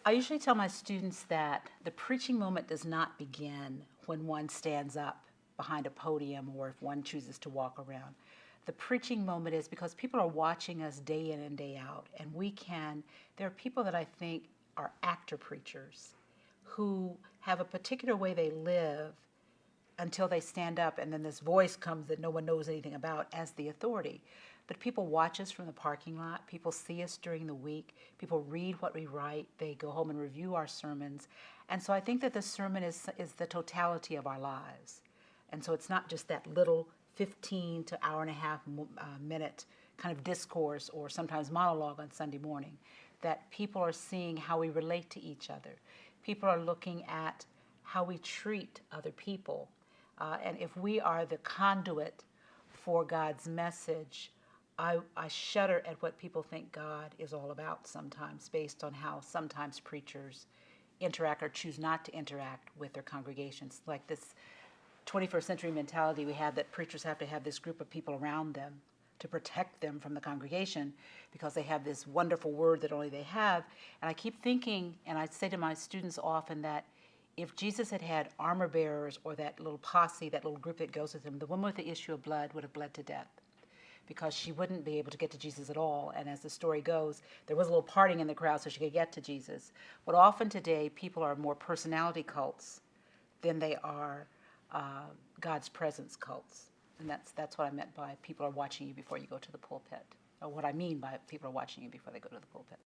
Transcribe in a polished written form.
I usually tell my students that the preaching moment does not begin when one stands up behind a podium or if one chooses to walk around. The preaching moment is because people are watching us day in and day out, and there are people that I think are actor preachers who have a particular way they live until they stand up, and then this voice comes that no one knows anything about as the authority. But people watch us from the parking lot, people see us during the week, people read what we write, they go home and review our sermons. And so I think that the sermon is the totality of our lives. And so it's not just that little 15 to hour and a half minute kind of discourse or sometimes monologue on Sunday morning, that people are seeing how we relate to each other. People are looking at how we treat other people. And if we are the conduit for God's message, I shudder at what people think God is all about sometimes, based on how sometimes preachers interact or choose not to interact with their congregations. Like this 21st century mentality we have that preachers have to have this group of people around them to protect them from the congregation because they have this wonderful word that only they have. And I keep thinking, and I say to my students often, that if Jesus had had armor bearers or that little posse, that little group that goes with him, the woman with the issue of blood would have bled to death because she wouldn't be able to get to Jesus at all. And as the story goes, there was a little parting in the crowd so she could get to Jesus. But often today, people are more personality cults than they are God's presence cults. And that's what I meant by people are watching you before you go to the pulpit, or what I mean by people are watching you before they go to the pulpit.